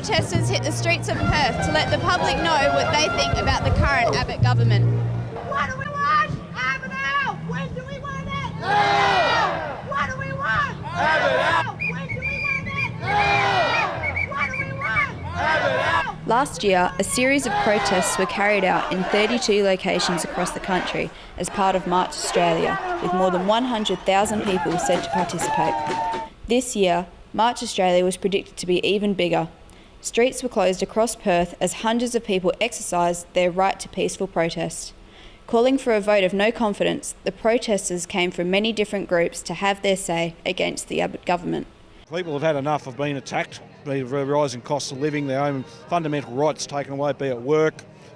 protesters hit the streets of Perth to let the public know what they think about the current Abbott government. What do we want? Abbott out! When do we want it? Now! What do we want? Abbott out! When do we want it? Now! What do we want? Abbott out! Last year, a series of protests were carried out in 32 locations across the country as part of March Australia, with more than 100,000 people said to participate. This year, March Australia was predicted to be even bigger. Streets were closed across Perth as hundreds of people exercised their right to peaceful protest. Calling for a vote of no confidence, the protesters came from many different groups to have their say against the Abbott government. People have had enough of being attacked, be it rising costs of living, their own fundamental rights taken away, be it work,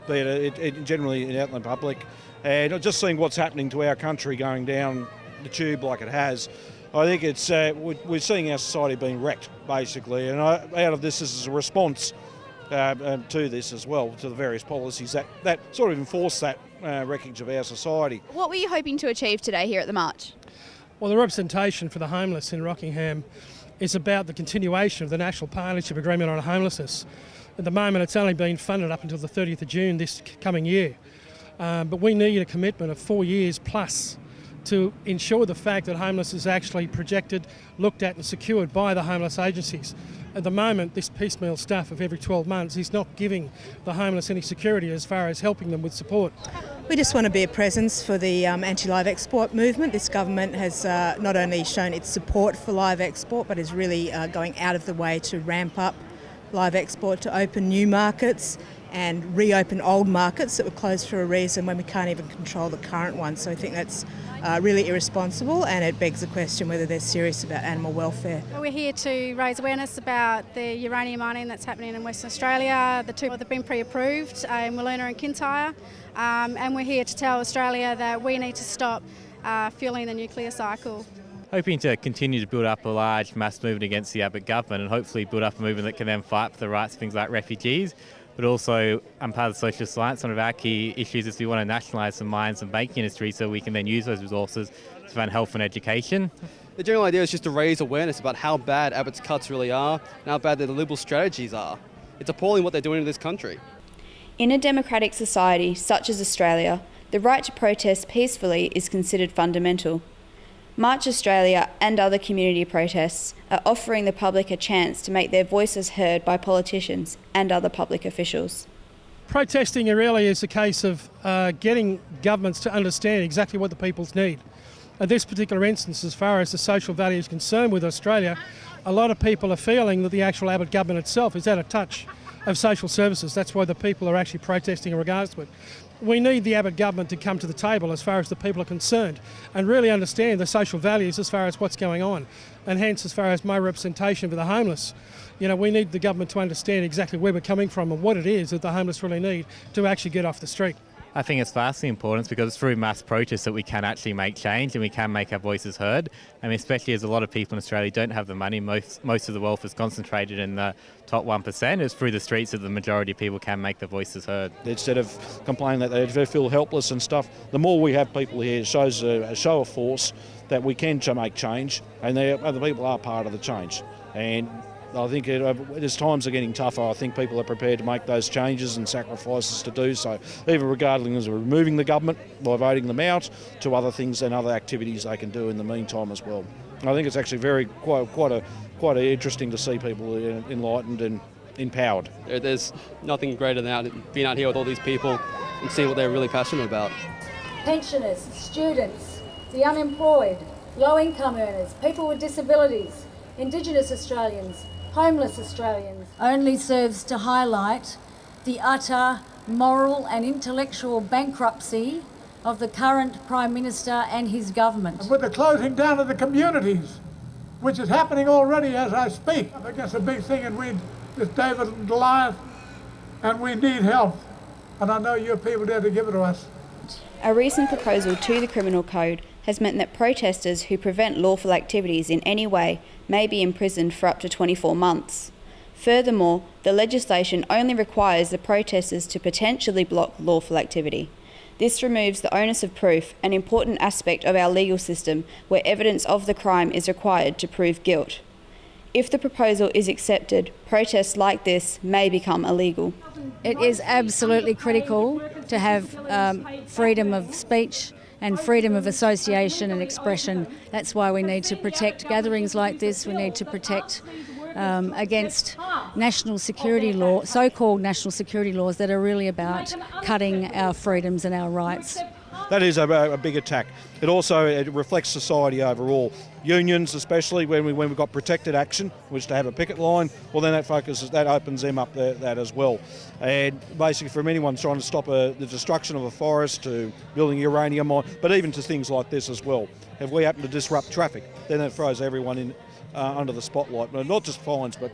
be it generally out in the public. And just seeing what's happening to our country going down the tube like it has, I think it's we're seeing our society being wrecked, basically. And out of this is a response to this as well, to the various policies that sort of enforce that wreckage of our society. What were you hoping to achieve today here at the march? Well, the representation for the homeless in Rockingham is about the continuation of the National Partnership Agreement on Homelessness. At the moment, it's only been funded up until the 30th of June this coming year. But we need a commitment of 4 years plus to ensure the fact that homeless is actually projected, looked at and secured by the homeless agencies. At the moment, this piecemeal stuff of every 12 months is not giving the homeless any security as far as helping them with support. We just want to be a presence for the anti-live export movement. This government has not only shown its support for live export, but is really going out of the way to ramp up live export, to open new markets and reopen old markets that were closed for a reason when we can't even control the current ones. So I think that's really irresponsible, and it begs the question whether they're serious about animal welfare. We're here to raise awareness about the uranium mining that's happening in Western Australia. The two have been pre-approved in Wiluna and Kintyre, and we're here to tell Australia that we need to stop fueling the nuclear cycle. Hoping to continue to build up a large mass movement against the Abbott government and hopefully build up a movement that can then fight for the rights of things like refugees. But also, I'm part of the social science. One of our key issues is we want to nationalise the mines and banking industry so we can then use those resources to fund health and education. The general idea is just to raise awareness about how bad Abbott's cuts really are and how bad the Liberal strategies are. It's appalling what they're doing to this country. In a democratic society such as Australia, the right to protest peacefully is considered fundamental. March Australia and other community protests are offering the public a chance to make their voices heard by politicians and other public officials. Protesting really is a case of getting governments to understand exactly what the people's need. In this particular instance, as far as the social value is concerned with Australia, a lot of people are feeling that the actual Abbott government itself is out of touch of social services. That's why the people are actually protesting in regards to it. We need the Abbott government to come to the table as far as the people are concerned and really understand the social values as far as what's going on. And hence, as far as my representation for the homeless, we need the government to understand exactly where we're coming from and what it is that the homeless really need to actually get off the street. I think it's vastly important because it's through mass protests that we can actually make change and we can make our voices heard. I mean, especially as a lot of people in Australia don't have the money, most of the wealth is concentrated in the top 1%. It's through the streets that the majority of people can make their voices heard. Instead of complaining that they feel helpless and stuff, the more we have people here, it shows a show of force that we can make change, and the people are part of the change. And I think as times are getting tougher, I think people are prepared to make those changes and sacrifices to do so, even regardless of removing the government by voting them out, to other things and other activities they can do in the meantime as well. I think it's actually quite interesting to see people enlightened and empowered. There's nothing greater than being out here with all these people and seeing what they're really passionate about. Pensioners, students, the unemployed, low-income earners, people with disabilities, Indigenous Australians, homeless Australians, only serves to highlight the utter moral and intellectual bankruptcy of the current Prime Minister and his government. And with the closing down of the communities, which is happening already as I speak, I think that's a big thing, and it's David and Goliath, and we need help. And I know you're people there to give it to us. A recent proposal to the Criminal Code has meant that protesters who prevent lawful activities in any way may be imprisoned for up to 24 months. Furthermore, the legislation only requires the protesters to potentially block lawful activity. This removes the onus of proof, an important aspect of our legal system where evidence of the crime is required to prove guilt. If the proposal is accepted, protests like this may become illegal. It is absolutely critical to have freedom of speech and freedom of association and expression. That's why we need to protect gatherings like this. We need to protect against national security law, so-called national security laws that are really about cutting our freedoms and our rights. That is a big attack. It also reflects society overall. Unions, especially when we've got protected action, which to have a picket line, well then that opens them up that as well. And basically from anyone trying to stop the destruction of a forest to building a uranium mine, but even to things like this as well. If we happen to disrupt traffic, then that throws everyone in under the spotlight. Not just fines, but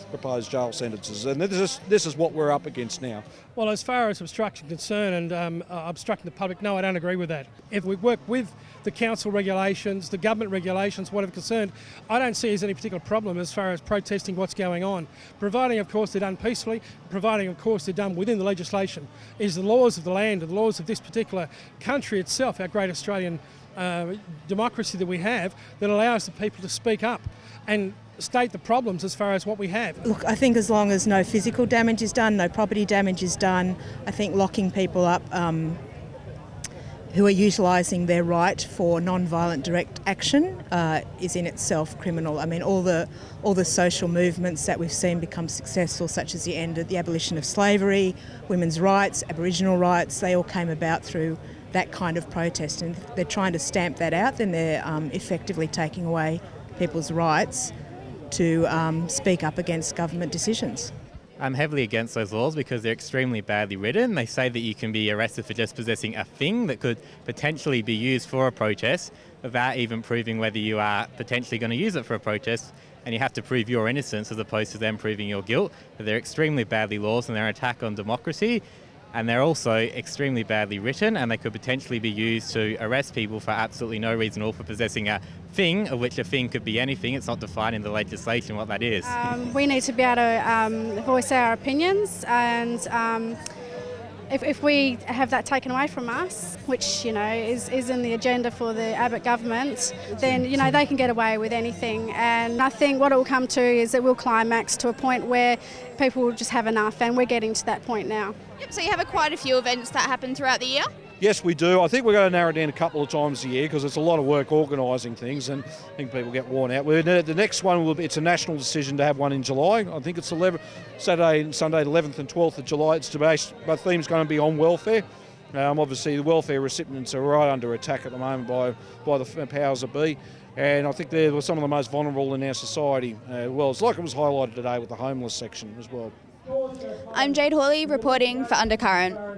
proposed jail sentences. And this is what we're up against now. Well, as far as obstruction concerned and obstructing the public, no, I don't agree with that. If we work with the council regulations, the government regulations, whatever concerned, I don't see as any particular problem as far as protesting what's going on. Providing, of course, they're done peacefully, providing, of course, they're done within the legislation. It is the laws of the land and the laws of this particular country itself, our great Australian democracy that we have, that allows the people to speak up and state the problems as far as what we have. Look, I think as long as no physical damage is done, no property damage is done, I think locking people up who are utilising their right for non-violent direct action is in itself criminal. I mean, all the social movements that we've seen become successful, such as the abolition of slavery, women's rights, Aboriginal rights, they all came about through that kind of protest. And if they're trying to stamp that out, then they're effectively taking away people's rights to speak up against government decisions. I'm heavily against those laws because they're extremely badly written. They say that you can be arrested for just possessing a thing that could potentially be used for a protest without even proving whether you are potentially going to use it for a protest, and you have to prove your innocence as opposed to them proving your guilt. But they're extremely badly laws and they're an attack on democracy. And they're also extremely badly written, and they could potentially be used to arrest people for absolutely no reason at all for possessing a thing, of which a thing could be anything. It's not defined in the legislation what that is. We need to be able to voice our opinions, and if we have that taken away from us, which is in the agenda for the Abbott government, then they can get away with anything. And I think what it will come to is it will climax to a point where people will just have enough, and we're getting to that point now. Yep, so you have quite a few events that happen throughout the year? Yes, we do. I think we're going to narrow it down a couple of times a year because it's a lot of work organising things, and I think people get worn out. The next one it's a national decision to have one in July. I think it's Saturday and Sunday, 11th and 12th of July. The theme's going to be on welfare. Obviously, the welfare recipients are right under attack at the moment by the powers that be, and I think they're some of the most vulnerable in our society. Well, it's like it was highlighted today with the homeless section as well. I'm Jade Hawley reporting for Undercurrent.